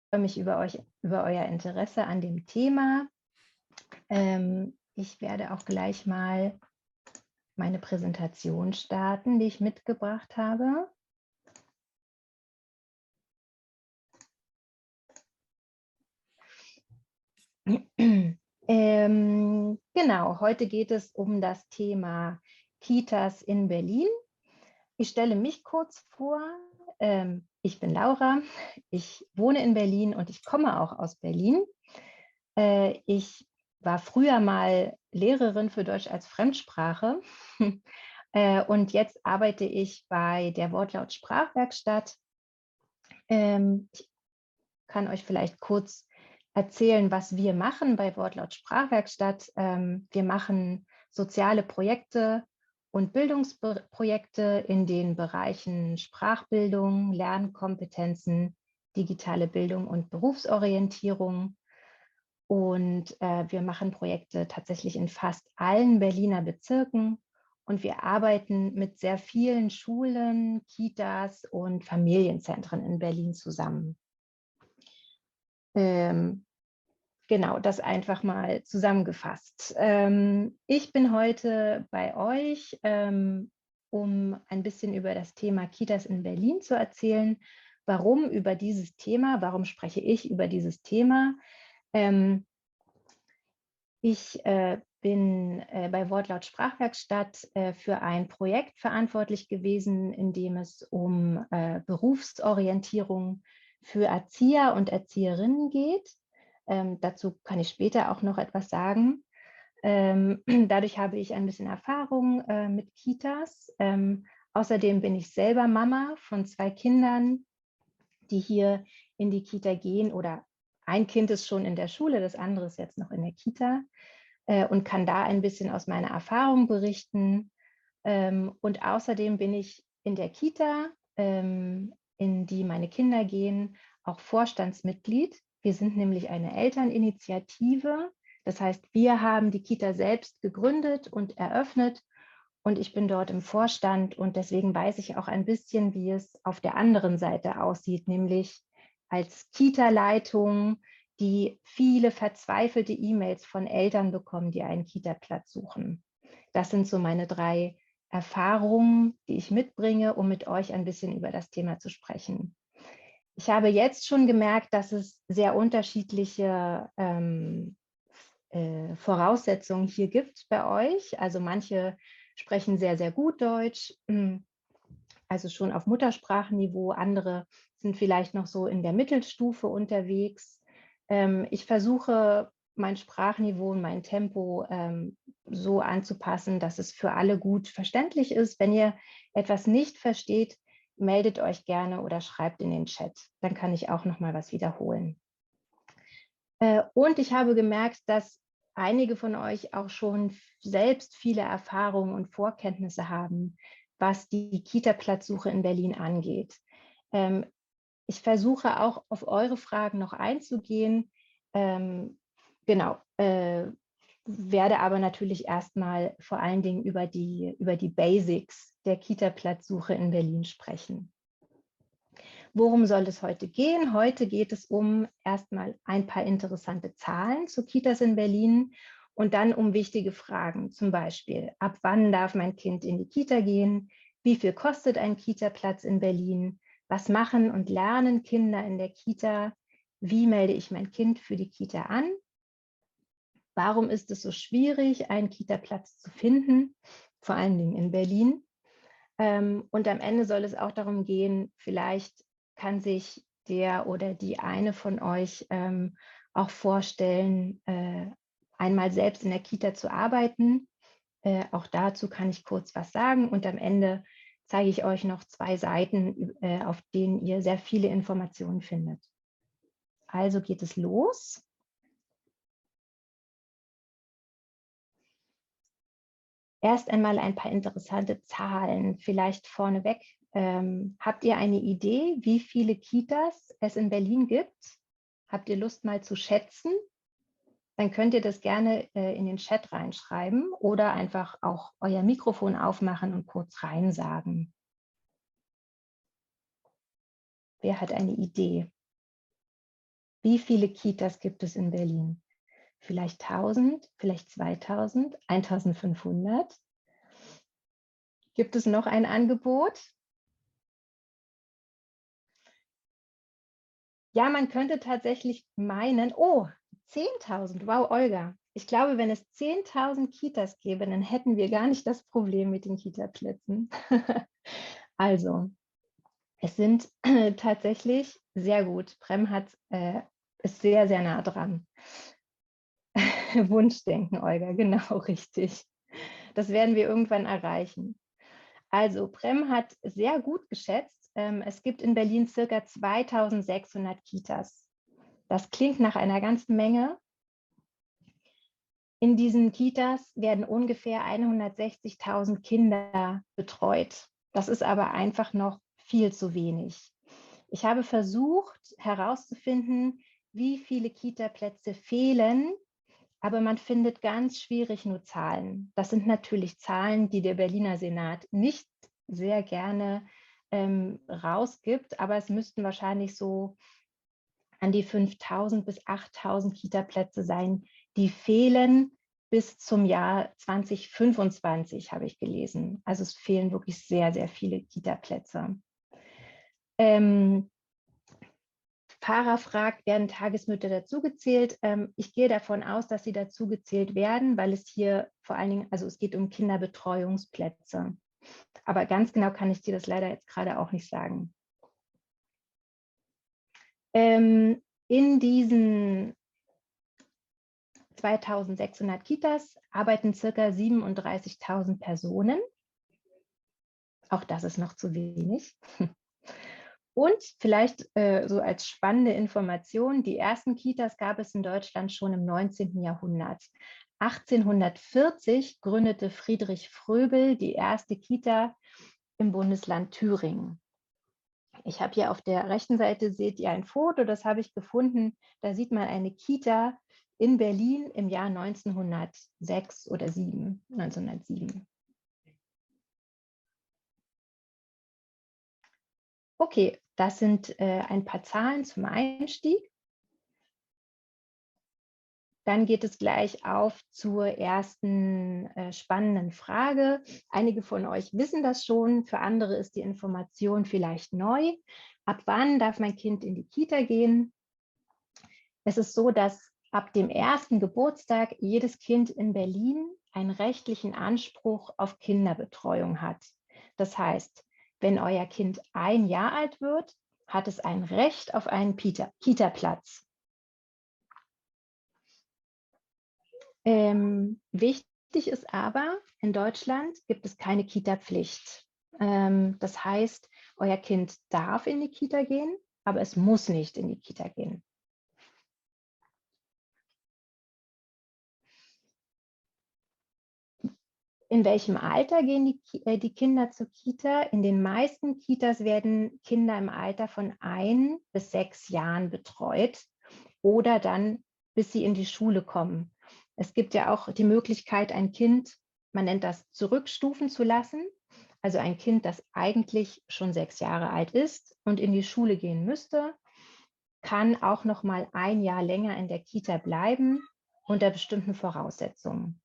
freue mich über euer Interesse an dem Thema. Ich werde auch gleich mal meine Präsentation starten, die ich mitgebracht habe. Genau, heute geht es um das Thema Kitas in Berlin. Ich stelle mich kurz vor. Ich bin Laura, ich wohne in Berlin und ich komme auch aus Berlin. Ich war früher mal Lehrerin für Deutsch als Fremdsprache und jetzt arbeite ich bei der Wortlaut-Sprachwerkstatt. Ich kann euch vielleicht kurz erzählen, was wir machen bei Wortlaut-Sprachwerkstatt. Wir machen soziale Projekte und Bildungsprojekte in den Bereichen Sprachbildung, Lernkompetenzen, digitale Bildung und Berufsorientierung. Und wir machen Projekte tatsächlich in fast allen Berliner Bezirken. Und wir arbeiten mit sehr vielen Schulen, Kitas und Familienzentren in Berlin zusammen. Genau, das einfach mal zusammengefasst. Ich bin heute bei euch, um ein bisschen über das Thema Kitas in Berlin zu erzählen. Warum über dieses Thema? Warum spreche ich über dieses Thema? Ich bin bei Wortlaut Sprachwerkstatt für ein Projekt verantwortlich gewesen, in dem es um Berufsorientierung für Erzieher und Erzieherinnen geht. Dazu kann ich später auch noch etwas sagen. Dadurch habe ich ein bisschen Erfahrung mit Kitas. Außerdem bin ich selber Mama von 2 Kindern, die hier in die Kita gehen, oder ein Kind ist schon in der Schule, das andere ist jetzt noch in der Kita, und kann da ein bisschen aus meiner Erfahrung berichten. Und außerdem bin ich in der Kita, in die meine Kinder gehen, auch Vorstandsmitglied. Wir sind nämlich eine Elterninitiative. Das heißt, wir haben die Kita selbst gegründet und eröffnet und ich bin dort im Vorstand und deswegen weiß ich auch ein bisschen, wie es auf der anderen Seite aussieht, nämlich als Kita-Leitung, die viele verzweifelte E-Mails von Eltern bekommen, die einen Kita-Platz suchen. Das sind so meine 3 Erfahrungen, die ich mitbringe, um mit euch ein bisschen über das Thema zu sprechen. Ich habe jetzt schon gemerkt, dass es sehr unterschiedliche Voraussetzungen hier gibt bei euch. Also manche sprechen sehr, sehr gut Deutsch, also schon auf Muttersprachenniveau. Andere sind vielleicht noch so in der Mittelstufe unterwegs. Ich versuche, mein Sprachniveau und mein Tempo so anzupassen, dass es für alle gut verständlich ist. Wenn ihr etwas nicht versteht, meldet euch gerne oder schreibt in den Chat. Dann kann ich auch noch mal was wiederholen. Und ich habe gemerkt, dass einige von euch auch schon selbst viele Erfahrungen und Vorkenntnisse haben, was die Kita-Platzsuche in Berlin angeht. Ich versuche auch auf eure Fragen noch einzugehen. Genau, werde aber natürlich erstmal vor allen Dingen über die Basics der Kita-Platzsuche in Berlin sprechen. Worum soll es heute gehen? Heute geht es um erstmal ein paar interessante Zahlen zu Kitas in Berlin und dann um wichtige Fragen, zum Beispiel, ab wann darf mein Kind in die Kita gehen? Wie viel kostet ein Kita-Platz in Berlin? Was machen und lernen Kinder in der Kita? Wie melde ich mein Kind für die Kita an? Warum ist es so schwierig, einen Kita-Platz zu finden, vor allen Dingen in Berlin? Und am Ende soll es auch darum gehen, vielleicht kann sich der oder die eine von euch auch vorstellen, einmal selbst in der Kita zu arbeiten. Auch dazu kann ich kurz was sagen. Und am Ende zeige ich euch noch 2 Seiten, auf denen ihr sehr viele Informationen findet. Also geht es los. Erst einmal ein paar interessante Zahlen, vielleicht vorneweg. Habt ihr eine Idee, wie viele Kitas es in Berlin gibt? Habt ihr Lust mal zu schätzen? Dann könnt ihr das gerne in den Chat reinschreiben oder einfach auch euer Mikrofon aufmachen und kurz rein sagen. Wer hat eine Idee? Wie viele Kitas gibt es in Berlin? Vielleicht 1000, vielleicht 2000, 1500? Gibt es noch ein Angebot? Ja, man könnte tatsächlich meinen, oh, 10.000, wow, Olga. Ich glaube, wenn es 10.000 Kitas gäbe, dann hätten wir gar nicht das Problem mit den Kitaplätzen. Also, es sind tatsächlich sehr gut. Prem ist sehr, sehr nah dran. Wunschdenken, Olga, genau richtig. Das werden wir irgendwann erreichen. Also, Prem hat sehr gut geschätzt. Es gibt in Berlin circa 2600 Kitas. Das klingt nach einer ganzen Menge. In diesen Kitas werden ungefähr 160.000 Kinder betreut. Das ist aber einfach noch viel zu wenig. Ich habe versucht herauszufinden, wie viele Kitaplätze fehlen, aber man findet ganz schwierig nur Zahlen. Das sind natürlich Zahlen, die der Berliner Senat nicht sehr gerne rausgibt, aber es müssten wahrscheinlich so an die 5.000 bis 8.000 Kitaplätze sein, die fehlen bis zum Jahr 2025, habe ich gelesen. Also es fehlen wirklich sehr, sehr viele Kitaplätze. Farah fragt, werden Tagesmütter dazugezählt? Ich gehe davon aus, dass sie dazugezählt werden, weil es hier vor allen Dingen, also es geht um Kinderbetreuungsplätze. Aber ganz genau kann ich dir das leider jetzt gerade auch nicht sagen. In diesen 2.600 Kitas arbeiten circa 37.000 Personen. Auch das ist noch zu wenig. Und vielleicht so als spannende Information, die ersten Kitas gab es in Deutschland schon im 19. Jahrhundert. 1840 gründete Friedrich Fröbel die erste Kita im Bundesland Thüringen. Ich habe hier auf der rechten Seite, seht ihr ein Foto, das habe ich gefunden. Da sieht man eine Kita in Berlin im Jahr 1906 oder 1907. Okay, das sind ein paar Zahlen zum Einstieg. Dann geht es gleich auf zur ersten spannenden Frage. Einige von euch wissen das schon, für andere ist die Information vielleicht neu. Ab wann darf mein Kind in die Kita gehen? Es ist so, dass ab dem ersten Geburtstag jedes Kind in Berlin einen rechtlichen Anspruch auf Kinderbetreuung hat. Das heißt, wenn euer Kind 1 Jahr alt wird, hat es ein Recht auf einen Kita-Platz. Wichtig ist aber, in Deutschland gibt es keine Kita-Pflicht. Das heißt, euer Kind darf in die Kita gehen, aber es muss nicht in die Kita gehen. In welchem Alter gehen die Kinder zur Kita? In den meisten Kitas werden Kinder im Alter von 1 bis 6 Jahren betreut oder dann, bis sie in die Schule kommen. Es gibt ja auch die Möglichkeit, ein Kind, man nennt das, zurückstufen zu lassen. Also ein Kind, das eigentlich schon 6 Jahre alt ist und in die Schule gehen müsste, kann auch noch mal 1 Jahr länger in der Kita bleiben unter bestimmten Voraussetzungen,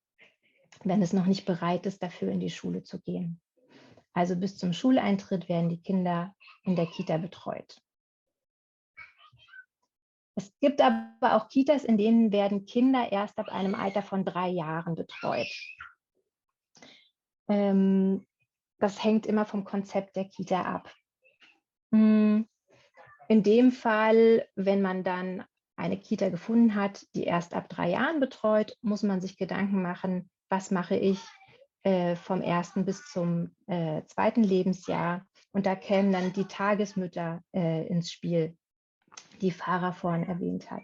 wenn es noch nicht bereit ist, dafür in die Schule zu gehen. Also bis zum Schuleintritt werden die Kinder in der Kita betreut. Es gibt aber auch Kitas, in denen werden Kinder erst ab einem Alter von 3 Jahren betreut. Das hängt immer vom Konzept der Kita ab. In dem Fall, wenn man dann eine Kita gefunden hat, die erst ab 3 Jahren betreut, muss man sich Gedanken machen, was mache ich vom 1. bis zum 2. Lebensjahr. Und da kämen dann die Tagesmütter ins Spiel, die Farah vorhin erwähnt hat.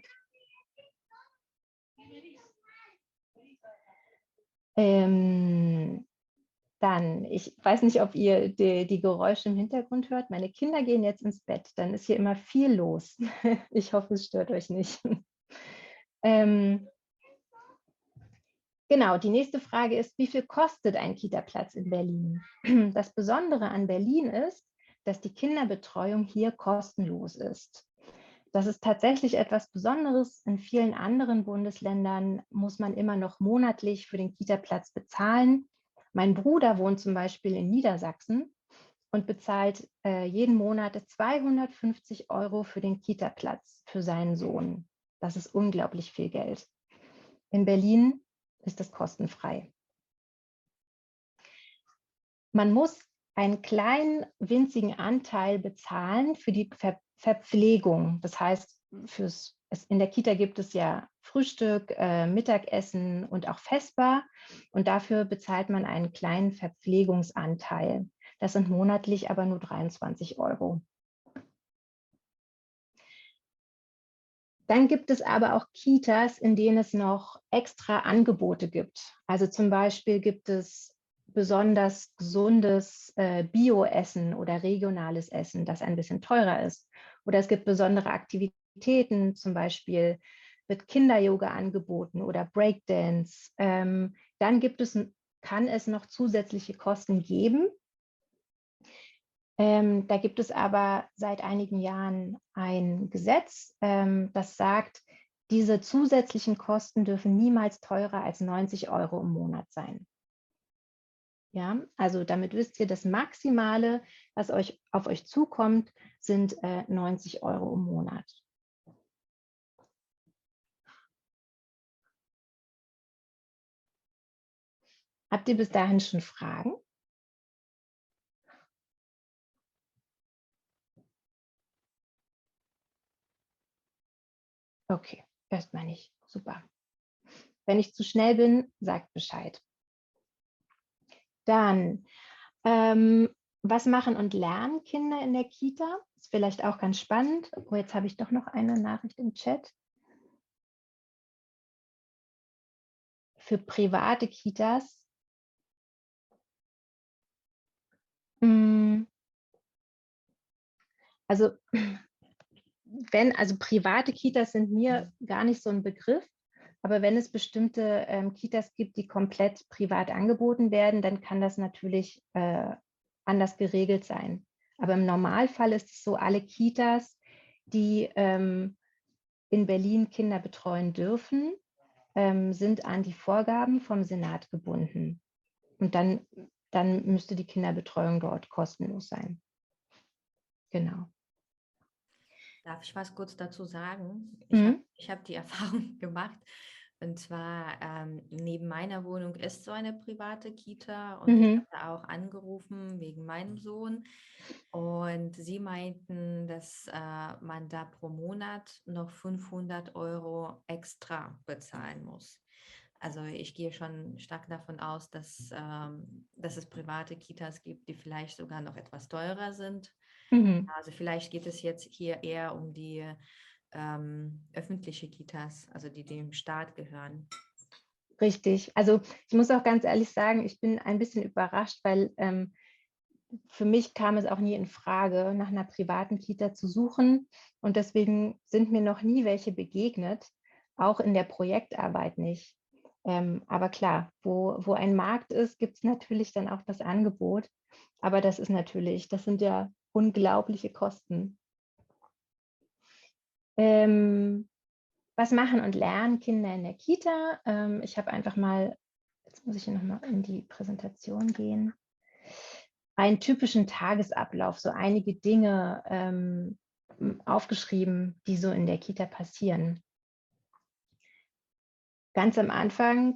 Dann, ich weiß nicht, ob ihr die Geräusche im Hintergrund hört. Meine Kinder gehen jetzt ins Bett. Dann ist hier immer viel los. Ich hoffe, es stört euch nicht. Genau, die nächste Frage ist, wie viel kostet ein Kita-Platz in Berlin? Das Besondere an Berlin ist, dass die Kinderbetreuung hier kostenlos ist. Das ist tatsächlich etwas Besonderes. In vielen anderen Bundesländern muss man immer noch monatlich für den Kita-Platz bezahlen. Mein Bruder wohnt zum Beispiel in Niedersachsen und bezahlt jeden Monat 250 € für den Kita-Platz für seinen Sohn. Das ist unglaublich viel Geld. In Berlin ist das kostenfrei. Man muss einen kleinen, winzigen Anteil bezahlen für die Verpflegung. Das heißt, in der Kita gibt es ja Frühstück, Mittagessen und auch Vesper. Und dafür bezahlt man einen kleinen Verpflegungsanteil. Das sind monatlich aber nur 23 €. Dann gibt es aber auch Kitas, in denen es noch extra Angebote gibt. Also zum Beispiel gibt es besonders gesundes Bio-Essen oder regionales Essen, das ein bisschen teurer ist. Oder es gibt besondere Aktivitäten, zum Beispiel wird Kinder-Yoga angeboten oder Breakdance. Dann kann es noch zusätzliche Kosten geben. Da gibt es aber seit einigen Jahren ein Gesetz, das sagt, diese zusätzlichen Kosten dürfen niemals teurer als 90 € im Monat sein. Ja, also damit wisst ihr, das Maximale, was auf euch zukommt, sind 90 € im Monat. Habt ihr bis dahin schon Fragen? Okay, erstmal nicht. Super. Wenn ich zu schnell bin, sagt Bescheid. Dann, was machen und lernen Kinder in der Kita? Ist vielleicht auch ganz spannend. Oh, jetzt habe ich doch noch eine Nachricht im Chat. Für private Kitas. Also, also private Kitas sind mir gar nicht so ein Begriff. Aber wenn es bestimmte Kitas gibt, die komplett privat angeboten werden, dann kann das natürlich anders geregelt sein. Aber im Normalfall ist es so, alle Kitas, die in Berlin Kinder betreuen dürfen, sind an die Vorgaben vom Senat gebunden. Und dann müsste die Kinderbetreuung dort kostenlos sein. Genau. Darf ich was kurz dazu sagen? Mhm. Ich hab die Erfahrung gemacht. Und zwar neben meiner Wohnung ist so eine private Kita und ich Mhm. hatte auch angerufen wegen meinem Sohn. Und sie meinten, dass man da pro Monat noch 500 € extra bezahlen muss. Also ich gehe schon stark davon aus, dass es private Kitas gibt, die vielleicht sogar noch etwas teurer sind. Mhm. Also vielleicht geht es jetzt hier eher um die öffentliche Kitas, also die dem Staat gehören. Richtig. Also ich muss auch ganz ehrlich sagen, ich bin ein bisschen überrascht, weil für mich kam es auch nie in Frage, nach einer privaten Kita zu suchen. Und deswegen sind mir noch nie welche begegnet, auch in der Projektarbeit nicht. Aber klar, wo ein Markt ist, gibt es natürlich dann auch das Angebot. Aber das sind ja unglaubliche Kosten. Was machen und lernen Kinder in der Kita? Ich habe einfach mal, jetzt muss ich hier nochmal in die Präsentation gehen, einen typischen Tagesablauf, so einige Dinge aufgeschrieben, die so in der Kita passieren. Ganz am Anfang,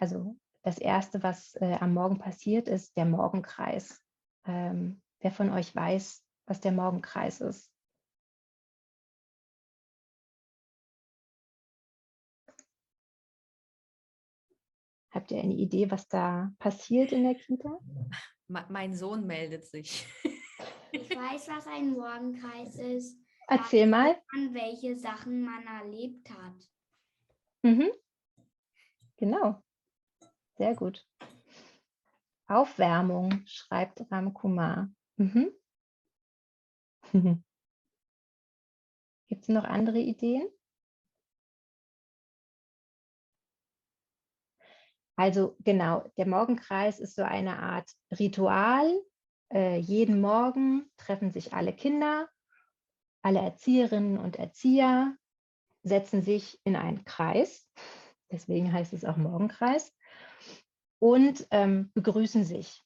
also das Erste, was am Morgen passiert, ist der Morgenkreis. Wer von euch weiß, was der Morgenkreis ist? Habt ihr eine Idee, was da passiert in der Kita? Mein Sohn meldet sich. Ich weiß, was ein Morgenkreis ist. Erzähl mal. An welche Sachen man erlebt hat. Mhm. Genau, sehr gut. Aufwärmung, schreibt Ram Kumar. Mhm. Gibt es noch andere Ideen? Also genau, der Morgenkreis ist so eine Art Ritual. Jeden Morgen treffen sich alle Kinder Alle Erzieherinnen und Erzieher setzen sich in einen Kreis, deswegen heißt es auch Morgenkreis, und begrüßen sich.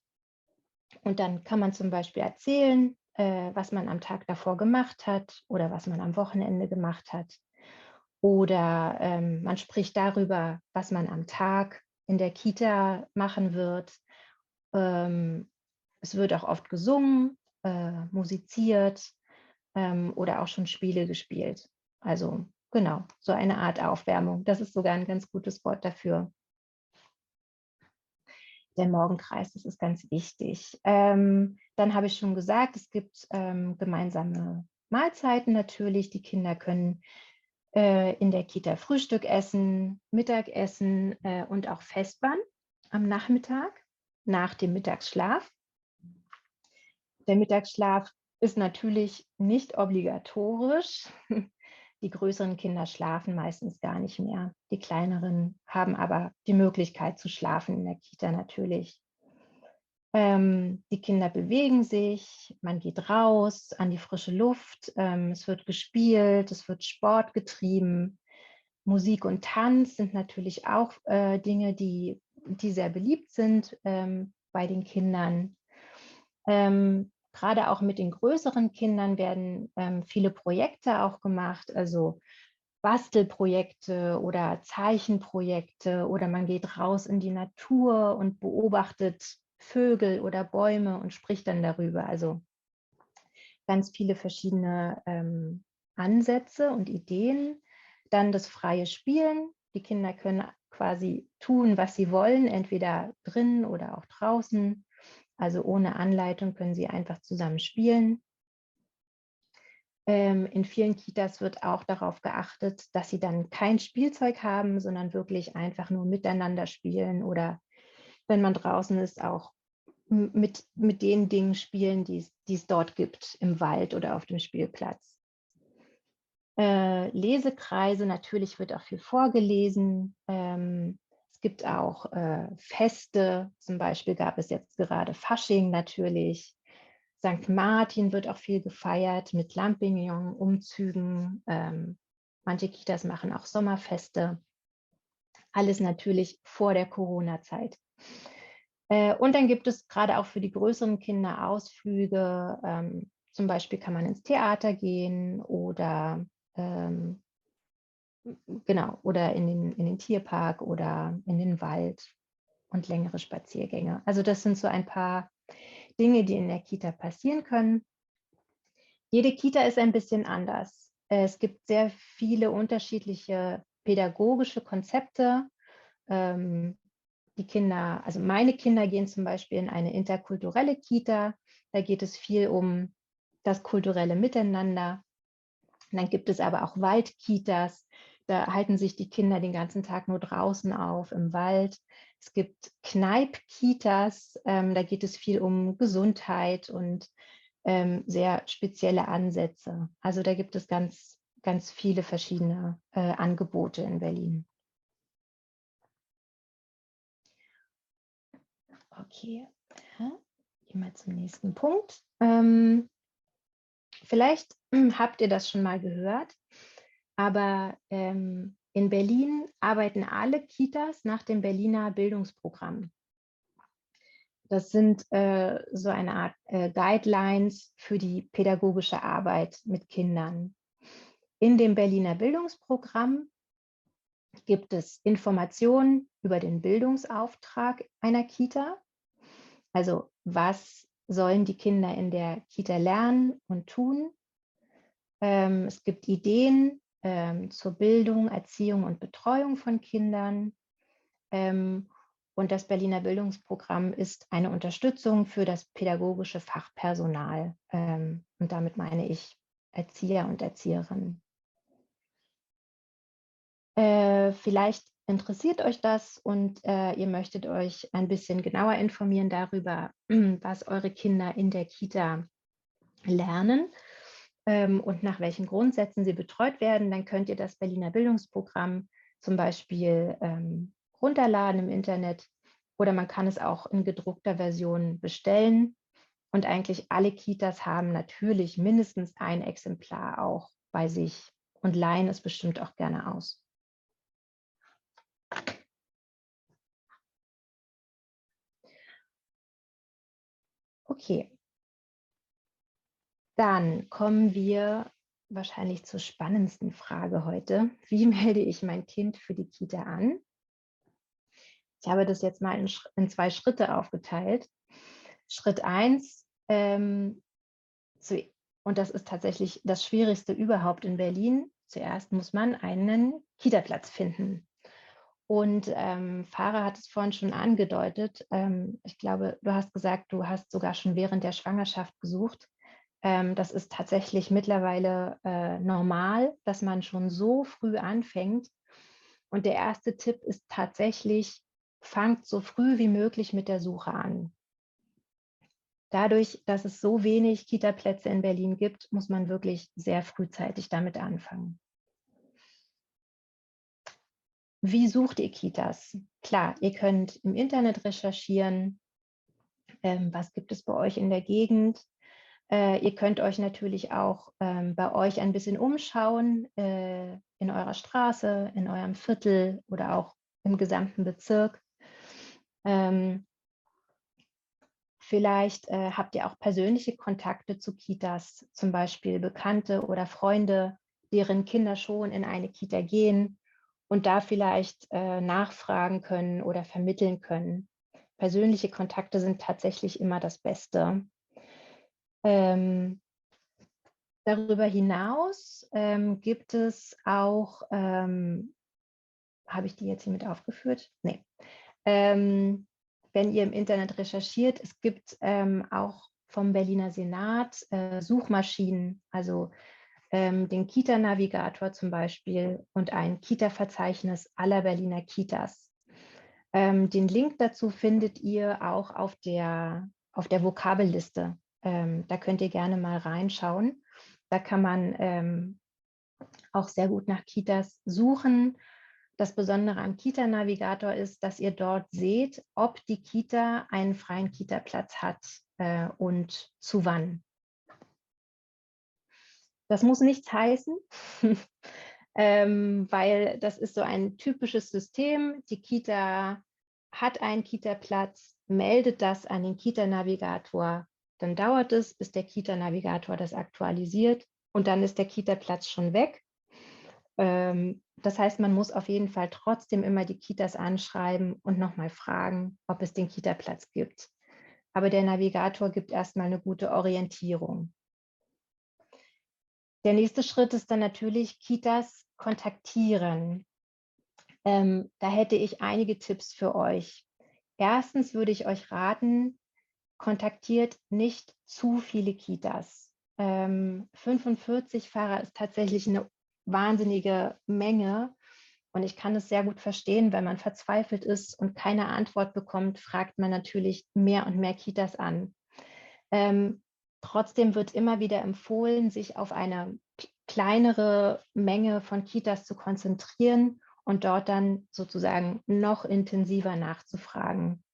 Und dann kann man zum Beispiel erzählen, was man am Tag davor gemacht hat oder was man am Wochenende gemacht hat. Oder man spricht darüber, was man am Tag in der Kita machen wird. Es wird auch oft gesungen, musiziert oder auch schon Spiele gespielt. Also genau, so eine Art Aufwärmung. Das ist sogar ein ganz gutes Wort dafür. Der Morgenkreis, das ist ganz wichtig. Dann habe ich schon gesagt, es gibt gemeinsame Mahlzeiten natürlich. Die Kinder können in der Kita Frühstück essen, Mittagessen und auch Vespern am Nachmittag nach dem Mittagsschlaf. Der Mittagsschlaf ist natürlich nicht obligatorisch. Die größeren Kinder schlafen meistens gar nicht mehr. Die kleineren haben aber die Möglichkeit zu schlafen in der Kita natürlich. Die Kinder bewegen sich, man geht raus an die frische Luft, es wird gespielt, es wird Sport getrieben. Musik und Tanz sind natürlich auch Dinge, die sehr beliebt sind bei den Kindern. Gerade auch mit den größeren Kindern werden viele Projekte auch gemacht, also Bastelprojekte oder Zeichenprojekte, oder man geht raus in die Natur und beobachtet Vögel oder Bäume und spricht dann darüber. Also ganz viele verschiedene Ansätze und Ideen. Dann das freie Spielen. Die Kinder können quasi tun, was sie wollen, entweder drinnen oder auch draußen. Also ohne Anleitung können sie einfach zusammen spielen. In vielen Kitas wird auch darauf geachtet, dass sie dann kein Spielzeug haben, sondern wirklich einfach nur miteinander spielen oder wenn man draußen ist, auch mit den Dingen spielen, die es dort gibt, im Wald oder auf dem Spielplatz. Lesekreise, natürlich wird auch viel vorgelesen. Es gibt auch Feste, zum Beispiel gab es jetzt gerade Fasching natürlich. St. Martin wird auch viel gefeiert mit Lampignons, Umzügen. Manche Kitas machen auch Sommerfeste. Alles natürlich vor der Corona-Zeit. Und dann gibt es gerade auch für die größeren Kinder Ausflüge. Zum Beispiel kann man ins Theater gehen oder genau, oder in den Tierpark oder in den Wald und längere Spaziergänge. Also das sind so ein paar Dinge, die in der Kita passieren können. Jede Kita ist ein bisschen anders. Es gibt sehr viele unterschiedliche pädagogische Konzepte. Die Kinder, also meine Kinder gehen zum Beispiel in eine interkulturelle Kita. Da geht es viel um das kulturelle Miteinander. Und dann gibt es aber auch Waldkitas. Da halten sich die Kinder den ganzen Tag nur draußen auf, im Wald. Es gibt Kneip-Kitas. Da geht es viel um Gesundheit und sehr spezielle Ansätze. Also da gibt es ganz, ganz viele verschiedene Angebote in Berlin. Okay, gehen wir zum nächsten Punkt. Vielleicht habt ihr das schon mal gehört, aber in Berlin arbeiten alle Kitas nach dem Berliner Bildungsprogramm. Das sind so eine Art Guidelines für die pädagogische Arbeit mit Kindern. In dem Berliner Bildungsprogramm gibt es Informationen über den Bildungsauftrag einer Kita. Also was sollen die Kinder in der Kita lernen und tun? Es gibt Ideen zur Bildung, Erziehung und Betreuung von Kindern. Und das Berliner Bildungsprogramm ist eine Unterstützung für das pädagogische Fachpersonal. Und damit meine ich Erzieher und Erzieherinnen. Vielleicht interessiert euch das und ihr möchtet euch ein bisschen genauer informieren darüber, was eure Kinder in der Kita lernen und nach welchen Grundsätzen sie betreut werden. Dann könnt ihr das Berliner Bildungsprogramm zum Beispiel runterladen im Internet oder man kann es auch in gedruckter Version bestellen Und eigentlich alle Kitas haben natürlich mindestens ein Exemplar auch bei sich und leihen es bestimmt auch gerne aus. Okay, dann kommen wir wahrscheinlich zur spannendsten Frage heute. Wie melde ich mein Kind für die Kita an? Ich habe das jetzt mal in 2 Schritte aufgeteilt. Schritt 1, und das ist tatsächlich das Schwierigste überhaupt in Berlin. Zuerst muss man einen Kita-Platz finden. Und Farah hat es vorhin schon angedeutet. Ich glaube, du hast gesagt, du hast sogar schon während der Schwangerschaft gesucht. Das ist tatsächlich mittlerweile normal, dass man schon so früh anfängt. Und der erste Tipp ist tatsächlich, fangt so früh wie möglich mit der Suche an. Dadurch, dass es so wenig Kita-Plätze in Berlin gibt, muss man wirklich sehr frühzeitig damit anfangen. Wie sucht ihr Kitas? Klar, ihr könnt im Internet recherchieren, was gibt es bei euch in der Gegend. Ihr könnt euch natürlich auch bei euch ein bisschen umschauen, in eurer Straße, in eurem Viertel oder auch im gesamten Bezirk. Vielleicht habt ihr auch persönliche Kontakte zu Kitas, zum Beispiel Bekannte oder Freunde, deren Kinder schon in eine Kita gehen und da vielleicht nachfragen können oder vermitteln können. Persönliche Kontakte sind tatsächlich immer das Beste. Darüber hinaus gibt es auch, habe ich die jetzt hier mit aufgeführt? Nee. Wenn ihr im Internet recherchiert, es gibt auch vom Berliner Senat Suchmaschinen, also den Kita-Navigator zum Beispiel und ein Kita-Verzeichnis aller Berliner Kitas. Den Link dazu findet ihr auch auf der Vokabelliste. Da könnt ihr gerne mal reinschauen. Da kann man auch sehr gut nach Kitas suchen. Das Besondere am Kita-Navigator ist, dass ihr dort seht, ob die Kita einen freien Kita-Platz hat und zu wann. Das muss nichts heißen, weil das ist so ein typisches System. Die Kita hat einen Kita-Platz, meldet das an den Kita-Navigator. Dann dauert es, bis der Kita-Navigator das aktualisiert und dann ist der Kita-Platz schon weg. Das heißt, man muss auf jeden Fall trotzdem immer die Kitas anschreiben und nochmal fragen, ob es den Kita-Platz gibt. Aber der Navigator gibt erstmal eine gute Orientierung. Der nächste Schritt ist dann natürlich Kitas kontaktieren. Da hätte ich einige Tipps für euch. Erstens würde ich euch raten, kontaktiert nicht zu viele Kitas. 45 Fahrer ist tatsächlich eine wahnsinnige Menge. Und ich kann es sehr gut verstehen, wenn man verzweifelt ist und keine Antwort bekommt, fragt man natürlich mehr und mehr Kitas an. Trotzdem wird immer wieder empfohlen, sich auf eine kleinere Menge von Kitas zu konzentrieren und dort dann sozusagen noch intensiver nachzufragen.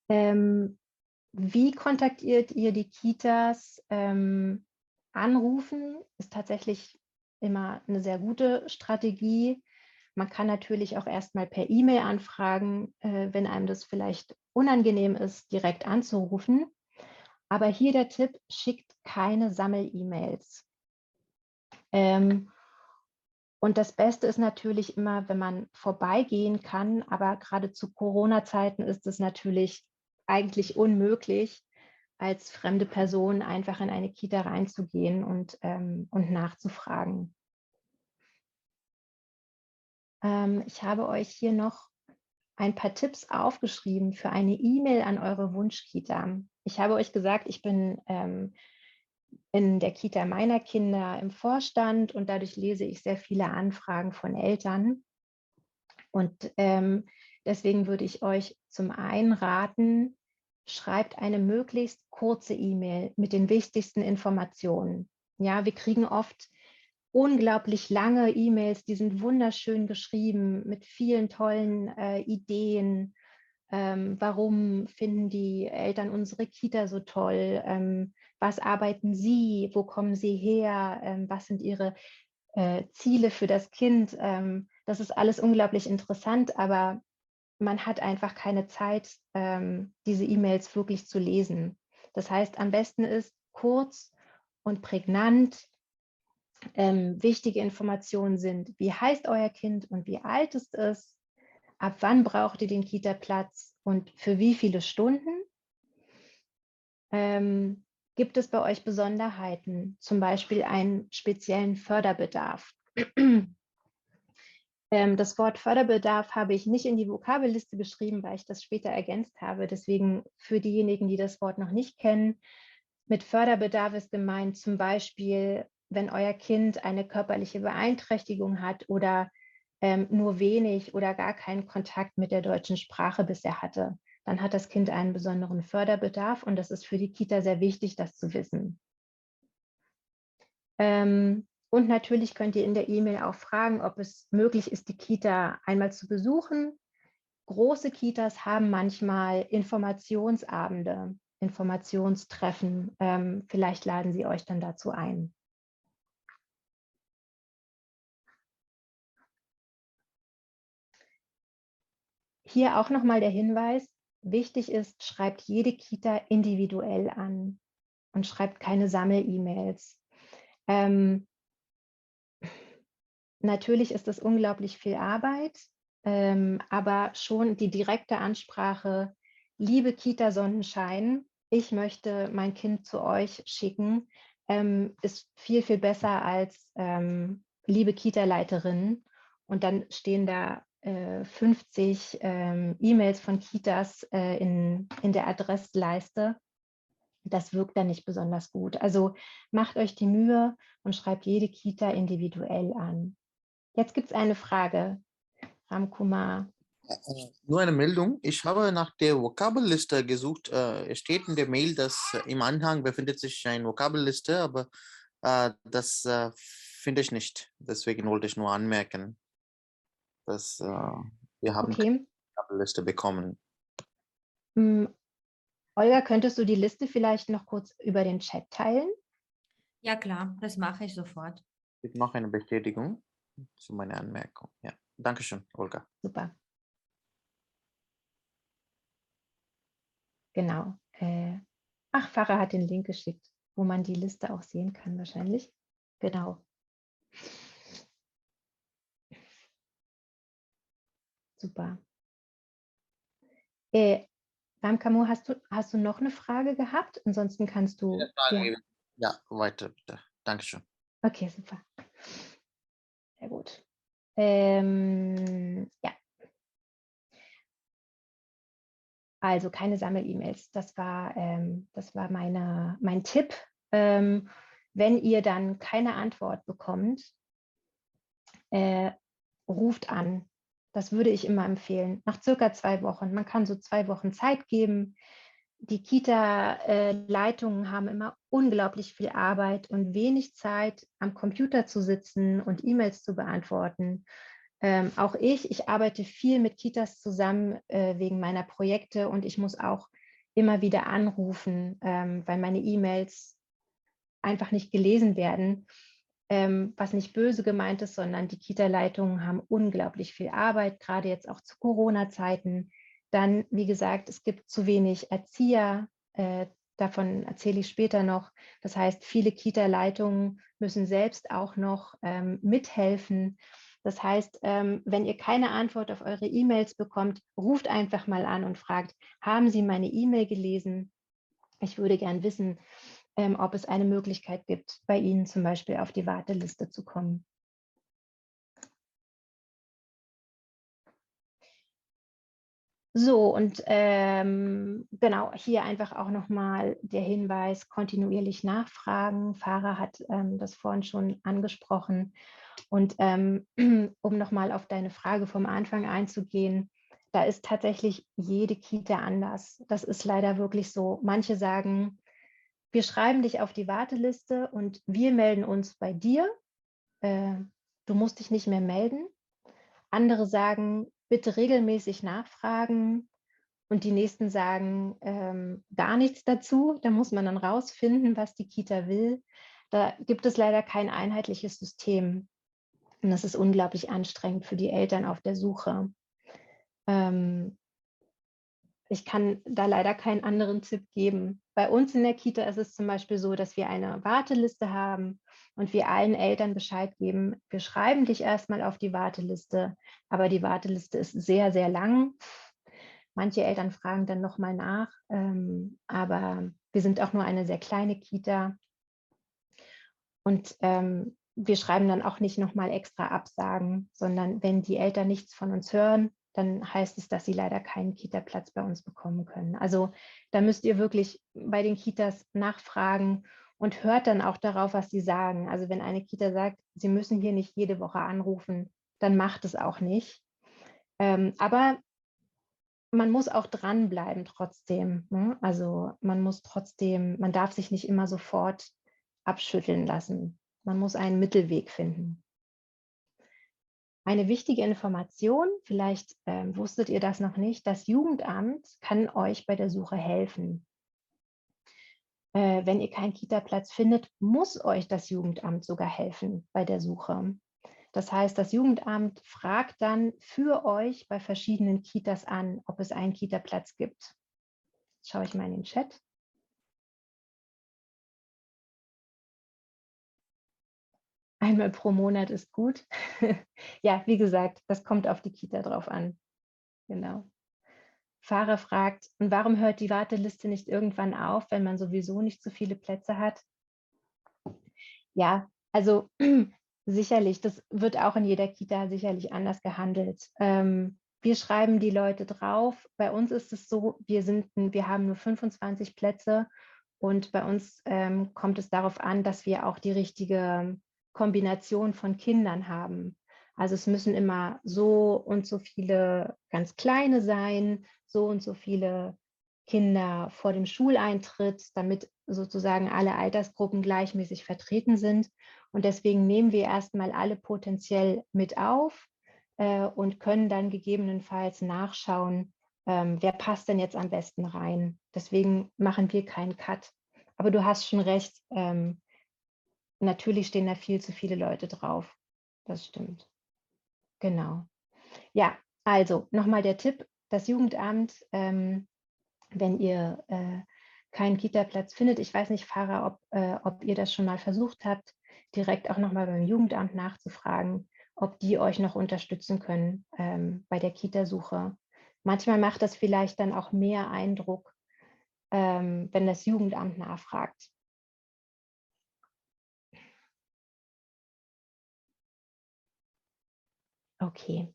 Wie kontaktiert ihr die Kitas? Anrufen ist tatsächlich immer eine sehr gute Strategie. Man kann natürlich auch erstmal per E-Mail anfragen, wenn einem das vielleicht unangenehm ist, direkt anzurufen. Aber hier der Tipp, schickt keine Sammel-E-Mails. Und das Beste ist natürlich immer, wenn man vorbeigehen kann, aber gerade zu Corona-Zeiten ist es natürlich eigentlich unmöglich, als fremde Person einfach in eine Kita reinzugehen und nachzufragen. Ich habe euch hier noch ein paar Tipps aufgeschrieben für eine E-Mail an eure Wunschkita. Ich habe euch gesagt, ich bin in der Kita meiner Kinder im Vorstand und dadurch lese ich sehr viele Anfragen von Eltern. Und deswegen würde ich euch zum einen raten, schreibt eine möglichst kurze E-Mail mit den wichtigsten Informationen. Ja, wir kriegen oft unglaublich lange E-Mails, die sind wunderschön geschrieben mit vielen tollen Ideen. Warum finden die Eltern unsere Kita so toll? Was arbeiten sie? Wo kommen sie her? Was sind ihre Ziele für das Kind? Das ist alles unglaublich interessant, aber man hat einfach keine Zeit, diese E-Mails wirklich zu lesen. Das heißt, am besten ist kurz und prägnant. Wichtige Informationen sind, wie heißt euer Kind und wie alt ist es? Ab wann braucht ihr den Kita-Platz und für wie viele Stunden? Gibt es bei euch Besonderheiten, zum Beispiel einen speziellen Förderbedarf? Das Wort Förderbedarf habe ich nicht in die Vokabelliste geschrieben, weil ich das später ergänzt habe. Deswegen für diejenigen, die das Wort noch nicht kennen, mit Förderbedarf ist gemeint zum Beispiel, wenn euer Kind eine körperliche Beeinträchtigung hat oder nur wenig oder gar keinen Kontakt mit der deutschen Sprache bisher hatte, dann hat das Kind einen besonderen Förderbedarf und das ist für die Kita sehr wichtig, das zu wissen. Und natürlich könnt ihr in der E-Mail auch fragen, ob es möglich ist, die Kita einmal zu besuchen. Große Kitas haben manchmal Informationsabende, Informationstreffen. Vielleicht laden sie euch dann dazu ein. Hier auch nochmal der Hinweis, wichtig ist, schreibt jede Kita individuell an und schreibt keine Sammel-E-Mails. Natürlich ist es unglaublich viel Arbeit, aber schon die direkte Ansprache, liebe Kita Sonnenschein, ich möchte mein Kind zu euch schicken, ist viel, viel besser als liebe Kita-Leiterin. Und dann stehen da 50 E-Mails von Kitas in der Adressleiste. Das wirkt dann nicht besonders gut. Also macht euch die Mühe und schreibt jede Kita individuell an. Jetzt gibt es eine Frage, Ramkumar. Nur eine Meldung. Ich habe nach der Vokabelliste gesucht. Es steht in der Mail, dass im Anhang befindet sich eine Vokabelliste, aber das finde ich nicht. Deswegen wollte ich nur anmerken, dass wir haben keine Vokabelliste bekommen. Olga, könntest du die Liste vielleicht noch kurz über den Chat teilen? Ja, klar, das mache ich sofort. Es gibt noch eine Bestätigung zu meiner Anmerkung. Ja, Dankeschön, Olga. Super. Genau. Farah hat den Link geschickt, wo man die Liste auch sehen kann wahrscheinlich. Genau. Super. Ramkamur, hast du noch eine Frage gehabt? Ansonsten kannst du... Ja, weiter bitte. Dankeschön. Okay, super. Sehr gut. Ja. Also keine Sammel-E-Mails. Das war mein Tipp. Wenn ihr dann keine Antwort bekommt, ruft an. Das würde ich immer empfehlen. Nach circa 2 Wochen. Man kann so 2 Wochen Zeit geben. Die Kita-Leitungen haben immer unglaublich viel Arbeit und wenig Zeit, am Computer zu sitzen und E-Mails zu beantworten. Auch ich arbeite viel mit Kitas zusammen wegen meiner Projekte und ich muss auch immer wieder anrufen, weil meine E-Mails einfach nicht gelesen werden, was nicht böse gemeint ist, sondern die Kita-Leitungen haben unglaublich viel Arbeit, gerade jetzt auch zu Corona-Zeiten. Dann, wie gesagt, es gibt zu wenig Erzieher, davon erzähle ich später noch. Das heißt, viele Kita-Leitungen müssen selbst auch noch mithelfen. Das heißt, wenn ihr keine Antwort auf eure E-Mails bekommt, ruft einfach mal an und fragt, haben Sie meine E-Mail gelesen? Ich würde gern wissen, ob es eine Möglichkeit gibt, bei Ihnen zum Beispiel auf die Warteliste zu kommen. So, und genau, hier einfach auch nochmal der Hinweis, kontinuierlich nachfragen. Farah hat das vorhin schon angesprochen. Und um nochmal auf deine Frage vom Anfang einzugehen, da ist tatsächlich jede Kita anders. Das ist leider wirklich so. Manche sagen, wir schreiben dich auf die Warteliste und wir melden uns bei dir. Du musst dich nicht mehr melden. Andere sagen, bitte regelmäßig nachfragen und die nächsten sagen gar nichts dazu. Da muss man dann rausfinden, was die Kita will. Da gibt es leider kein einheitliches System. Und das ist unglaublich anstrengend für die Eltern auf der Suche. Ich kann da leider keinen anderen Tipp geben. Bei uns in der Kita ist es zum Beispiel so, dass wir eine Warteliste haben und wir allen Eltern Bescheid geben, wir schreiben dich erstmal auf die Warteliste, aber die Warteliste ist sehr, sehr lang. Manche Eltern fragen dann nochmal nach, aber wir sind auch nur eine sehr kleine Kita. Und wir schreiben dann auch nicht nochmal extra Absagen, sondern wenn die Eltern nichts von uns hören, dann heißt es, dass sie leider keinen Kita-Platz bei uns bekommen können. Also da müsst ihr wirklich bei den Kitas nachfragen und hört dann auch darauf, was sie sagen. Also wenn eine Kita sagt, sie müssen hier nicht jede Woche anrufen, dann macht es auch nicht. Aber man muss auch dranbleiben trotzdem. Ne? Also man darf sich nicht immer sofort abschütteln lassen. Man muss einen Mittelweg finden. Eine wichtige Information, vielleicht wusstet ihr das noch nicht, das Jugendamt kann euch bei der Suche helfen. Wenn ihr keinen Kita-Platz findet, muss euch das Jugendamt sogar helfen bei der Suche. Das heißt, das Jugendamt fragt dann für euch bei verschiedenen Kitas an, ob es einen Kita-Platz gibt. Jetzt schaue ich mal in den Chat. Einmal pro Monat ist gut. Ja, wie gesagt, das kommt auf die Kita drauf an. Genau. Fahrer fragt, und warum hört die Warteliste nicht irgendwann auf, wenn man sowieso nicht so viele Plätze hat? Ja, also sicherlich, das wird auch in jeder Kita sicherlich anders gehandelt. Wir schreiben die Leute drauf. Bei uns ist es so, wir haben nur 25 Plätze und bei uns kommt es darauf an, dass wir auch die richtige Kombination von Kindern haben. Also es müssen immer so und so viele ganz kleine sein, so und so viele Kinder vor dem Schuleintritt, damit sozusagen alle Altersgruppen gleichmäßig vertreten sind. Und deswegen nehmen wir erstmal alle potenziell mit auf und können dann gegebenenfalls nachschauen, wer passt denn jetzt am besten rein. Deswegen machen wir keinen Cut. Aber du hast schon recht, natürlich stehen da viel zu viele Leute drauf. Das stimmt. Genau. Ja, also nochmal der Tipp, das Jugendamt, wenn ihr keinen Kita-Platz findet, ich weiß nicht, Farah, ob ihr das schon mal versucht habt, direkt auch nochmal beim Jugendamt nachzufragen, ob die euch noch unterstützen können bei der Kitasuche. Manchmal macht das vielleicht dann auch mehr Eindruck, wenn das Jugendamt nachfragt. Okay.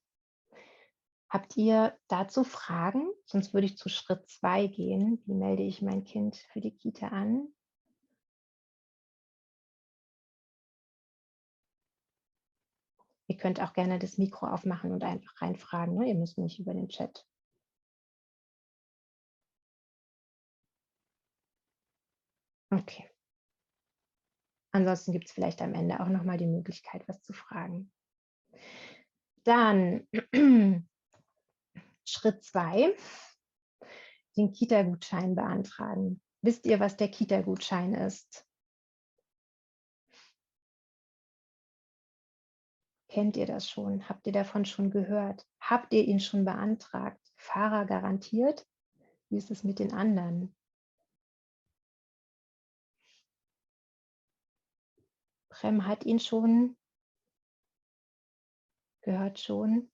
Habt ihr dazu Fragen? Sonst würde ich zu Schritt 2 gehen. Wie melde ich mein Kind für die Kita an? Ihr könnt auch gerne das Mikro aufmachen und einfach reinfragen. Ne? Ihr müsst nicht über den Chat. Okay. Ansonsten gibt es vielleicht am Ende auch nochmal die Möglichkeit, was zu fragen. Dann Schritt 2, den Kita-Gutschein beantragen. Wisst ihr, was der Kita-Gutschein ist? Kennt ihr das schon? Habt ihr davon schon gehört? Habt ihr ihn schon beantragt? Fahrer garantiert? Wie ist es mit den anderen? Prem hat ihn schon, gehört schon.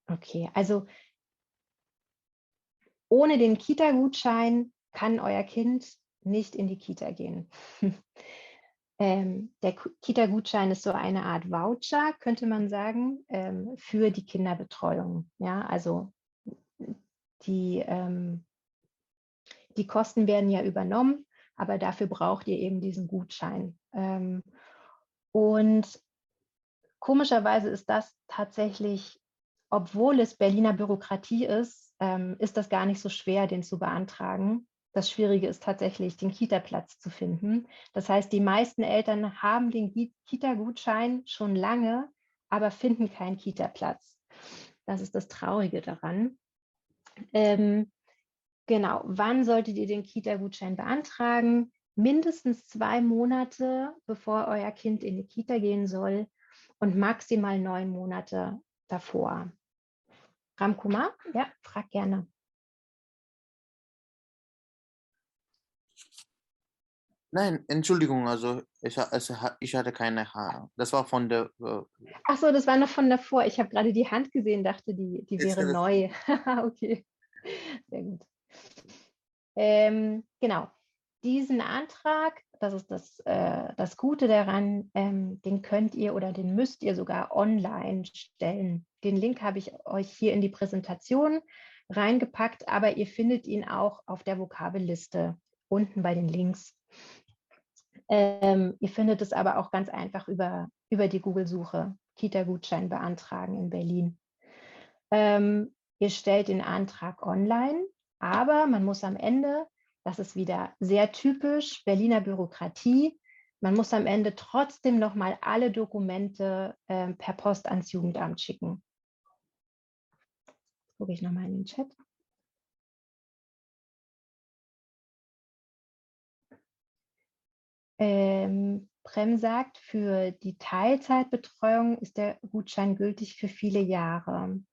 Okay, also ohne den Kita-Gutschein kann euer Kind nicht in die Kita gehen. Der Kita-Gutschein ist so eine Art Voucher, könnte man sagen, für die Kinderbetreuung. Ja, also die Kosten werden ja übernommen, aber dafür braucht ihr eben diesen Gutschein. Und komischerweise ist das tatsächlich, obwohl es Berliner Bürokratie ist, ist das gar nicht so schwer, den zu beantragen. Das Schwierige ist tatsächlich, den Kita-Platz zu finden. Das heißt, die meisten Eltern haben den Kita-Gutschein schon lange, aber finden keinen Kita-Platz. Das ist das Traurige daran. Genau, wann solltet ihr den Kita-Gutschein beantragen? Mindestens 2 Monate, bevor euer Kind in die Kita gehen soll und maximal 9 Monate davor. Ramkumar, ja, frag gerne. Nein, Entschuldigung, also ich hatte keine Haare. Das war von der. Ach so, das war noch von davor. Ich habe gerade die Hand gesehen, dachte, die Jetzt wäre kann das- neu. Okay, sehr gut. Genau, diesen Antrag, das ist das Gute daran, den könnt ihr oder den müsst ihr sogar online stellen. Den Link habe ich euch hier in die Präsentation reingepackt, aber ihr findet ihn auch auf der Vokabelliste unten bei den Links. Ihr findet es aber auch ganz einfach über die Google-Suche, Kita-Gutschein beantragen in Berlin. Ihr stellt den Antrag online, aber man muss am Ende, das ist wieder sehr typisch, Berliner Bürokratie, man muss am Ende trotzdem nochmal alle Dokumente per Post ans Jugendamt schicken. Gucke ich nochmal in den Chat. Prem sagt, für die Teilzeitbetreuung ist der Gutschein gültig für viele Jahre.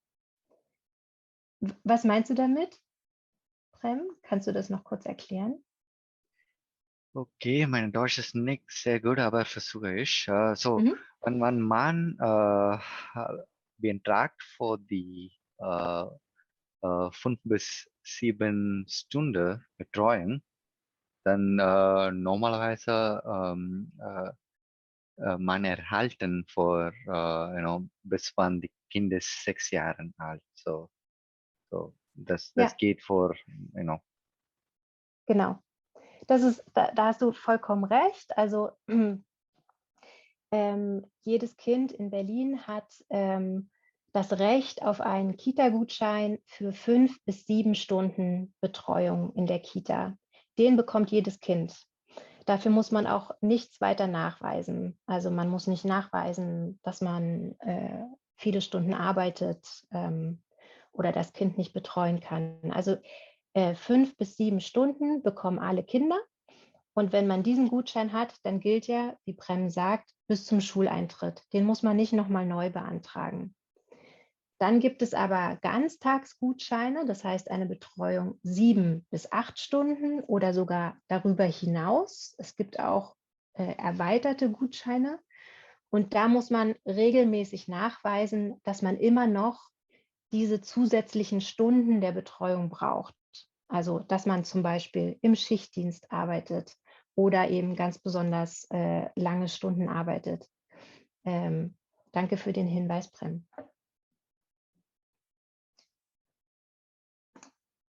Was meinst du damit, Prem? Kannst du das noch kurz erklären? Okay, mein Deutsch ist nicht sehr gut, aber versuche ich. Mhm. Wenn man beantragt für die 5 bis 7 Stunden Betreuung, dann normalerweise man erhalten für bis wann die Kind ist 6 Jahre alt. Das Ja, geht für genau. Da hast du vollkommen recht. Also jedes Kind in Berlin hat das Recht auf einen Kita-Gutschein für 5 bis 7 Stunden Betreuung in der Kita. Den bekommt jedes Kind. Dafür muss man auch nichts weiter nachweisen. Also man muss nicht nachweisen, dass man viele Stunden arbeitet oder das Kind nicht betreuen kann. Also 5 bis 7 Stunden bekommen alle Kinder. Und wenn man diesen Gutschein hat, dann gilt er, wie Prem sagt, bis zum Schuleintritt. Den muss man nicht nochmal neu beantragen. Dann gibt es aber Ganztagsgutscheine, das heißt eine Betreuung 7 bis 8 Stunden oder sogar darüber hinaus. Es gibt auch erweiterte Gutscheine. Und da muss man regelmäßig nachweisen, dass man immer noch diese zusätzlichen Stunden der Betreuung braucht. Also, dass man zum Beispiel im Schichtdienst arbeitet oder eben ganz besonders lange Stunden arbeitet. Danke für den Hinweis, Prem.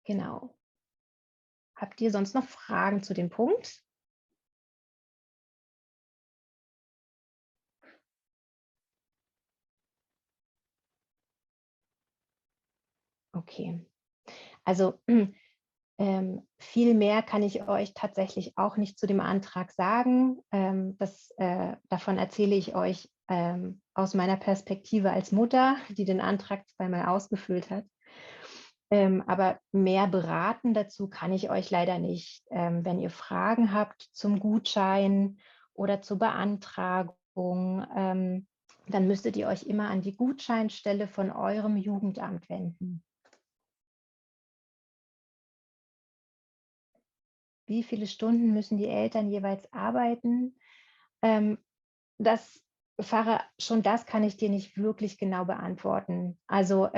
Genau. Habt ihr sonst noch Fragen zu dem Punkt? Okay. Also viel mehr kann ich euch tatsächlich auch nicht zu dem Antrag sagen. Davon erzähle ich euch aus meiner Perspektive als Mutter, die den Antrag zweimal ausgefüllt hat. Aber mehr beraten dazu kann ich euch leider nicht. Wenn ihr Fragen habt zum Gutschein oder zur Beantragung, dann müsstet ihr euch immer an die Gutscheinstelle von eurem Jugendamt wenden. Wie viele Stunden müssen die Eltern jeweils arbeiten? Pfarrer, schon das kann ich dir nicht wirklich genau beantworten. Also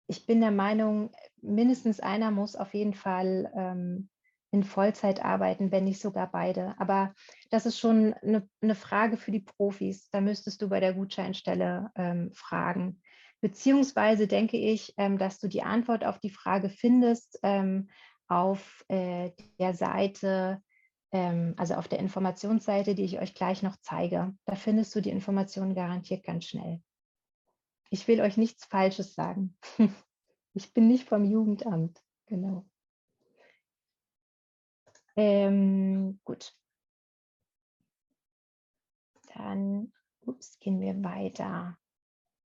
ich bin der Meinung, mindestens einer muss auf jeden Fall in Vollzeit arbeiten, wenn nicht sogar beide. Aber das ist schon eine Frage für die Profis. Da müsstest du bei der Gutscheinstelle fragen. Beziehungsweise denke ich, dass du die Antwort auf die Frage findest auf der Seite, also auf der Informationsseite, die ich euch gleich noch zeige. Da findest du die Informationen garantiert ganz schnell. Ich will euch nichts Falsches sagen. Ich bin nicht vom Jugendamt, genau. Gut. Dann gehen wir weiter.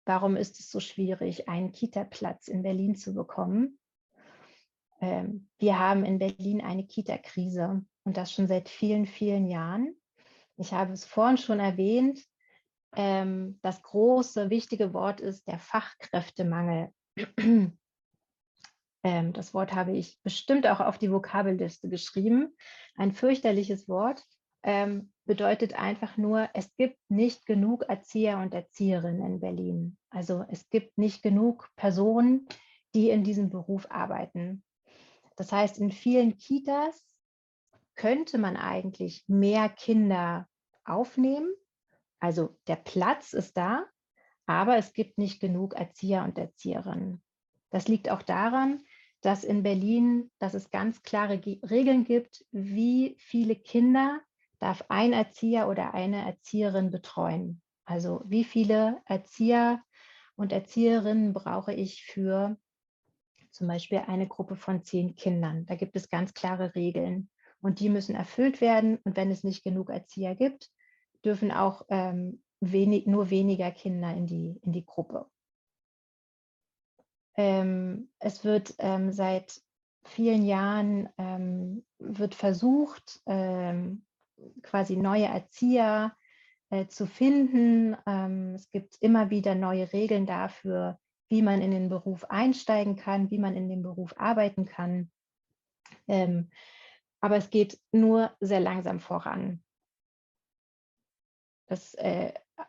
Warum ist es so schwierig, einen Kita-Platz in Berlin zu bekommen? Wir haben in Berlin eine Kita-Krise und das schon seit vielen, vielen Jahren. Ich habe es vorhin schon erwähnt, das große, wichtige Wort ist der Fachkräftemangel. Das Wort habe ich bestimmt auch auf die Vokabelliste geschrieben. Ein fürchterliches Wort, bedeutet einfach nur, es gibt nicht genug Erzieher und Erzieherinnen in Berlin. Also es gibt nicht genug Personen, die in diesem Beruf arbeiten. Das heißt, in vielen Kitas könnte man eigentlich mehr Kinder aufnehmen. Also der Platz ist da, aber es gibt nicht genug Erzieher und Erzieherinnen. Das liegt auch daran, dass in Berlin, dass es ganz klare Regeln gibt, wie viele Kinder darf ein Erzieher oder eine Erzieherin betreuen. Also wie viele Erzieher und Erzieherinnen brauche ich für zum Beispiel eine Gruppe von 10 Kindern. Da gibt es ganz klare Regeln und die müssen erfüllt werden. Und wenn es nicht genug Erzieher gibt, dürfen auch nur weniger Kinder in die Gruppe. Es wird seit vielen Jahren wird versucht, quasi neue Erzieher zu finden. Es gibt immer wieder neue Regeln dafür, wie man in den Beruf einsteigen kann, wie man in dem Beruf arbeiten kann. Aber es geht nur sehr langsam voran. Das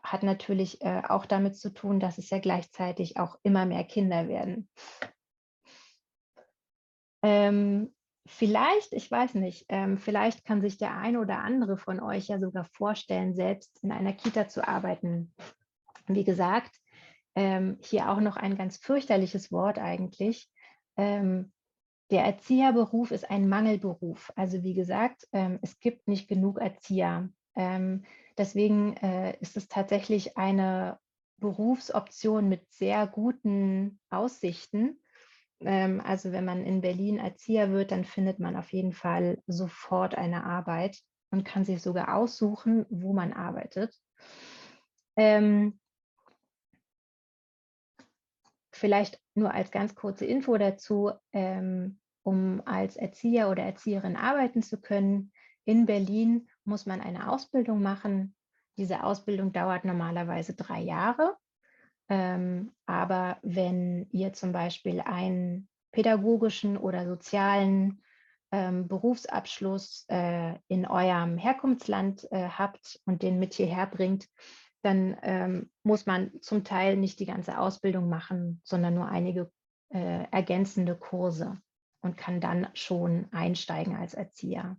hat natürlich auch damit zu tun, dass es ja gleichzeitig auch immer mehr Kinder werden. Vielleicht, ich weiß nicht, vielleicht kann sich der eine oder andere von euch ja sogar vorstellen, selbst in einer Kita zu arbeiten. Wie gesagt, hier auch noch ein ganz fürchterliches Wort eigentlich. Der Erzieherberuf ist ein Mangelberuf. Also wie gesagt, es gibt nicht genug Erzieher. Deswegen ist es tatsächlich eine Berufsoption mit sehr guten Aussichten. Also wenn man in Berlin Erzieher wird, dann findet man auf jeden Fall sofort eine Arbeit und kann sich sogar aussuchen, wo man arbeitet. Vielleicht nur als ganz kurze Info dazu, um als Erzieher oder Erzieherin arbeiten zu können. In Berlin muss man eine Ausbildung machen. Diese Ausbildung dauert normalerweise 3 Jahre. Aber wenn ihr zum Beispiel einen pädagogischen oder sozialen Berufsabschluss in eurem Herkunftsland habt und den mit hierher bringt, dann muss man zum Teil nicht die ganze Ausbildung machen, sondern nur einige ergänzende Kurse und kann dann schon einsteigen als Erzieher.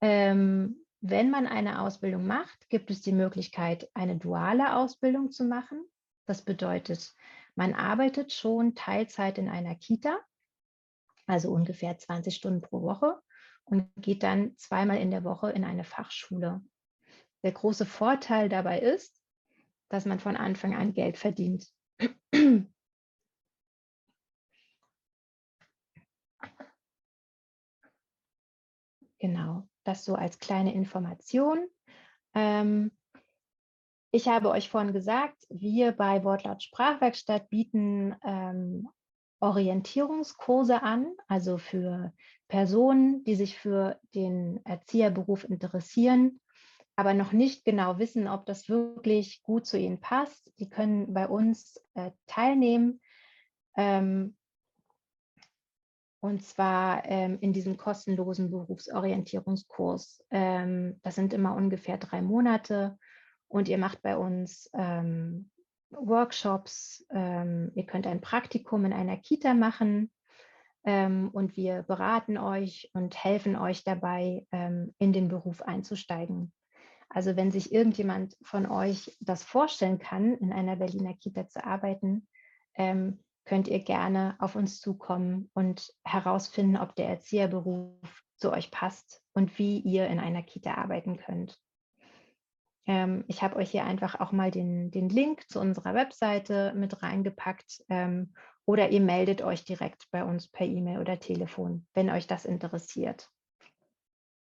Wenn man eine Ausbildung macht, gibt es die Möglichkeit, eine duale Ausbildung zu machen. Das bedeutet, man arbeitet schon Teilzeit in einer Kita, also ungefähr 20 Stunden pro Woche, und geht dann zweimal in der Woche in eine Fachschule. Der große Vorteil dabei ist, dass man von Anfang an Geld verdient. Genau, das so als kleine Information. Ich habe euch vorhin gesagt, wir bei Wortlaut Sprachwerkstatt bieten Orientierungskurse an, also für Personen, die sich für den Erzieherberuf interessieren, aber noch nicht genau wissen, ob das wirklich gut zu ihnen passt. Die können bei uns teilnehmen. Und zwar in diesem kostenlosen Berufsorientierungskurs. Das sind immer ungefähr 3 Monate und ihr macht bei uns Workshops. Ihr könnt ein Praktikum in einer Kita machen und wir beraten euch und helfen euch dabei, in den Beruf einzusteigen. Also wenn sich irgendjemand von euch das vorstellen kann, in einer Berliner Kita zu arbeiten, könnt ihr gerne auf uns zukommen und herausfinden, ob der Erzieherberuf zu euch passt und wie ihr in einer Kita arbeiten könnt. Ich habe euch hier einfach auch mal den Link zu unserer Webseite mit reingepackt oder ihr meldet euch direkt bei uns per E-Mail oder Telefon, wenn euch das interessiert.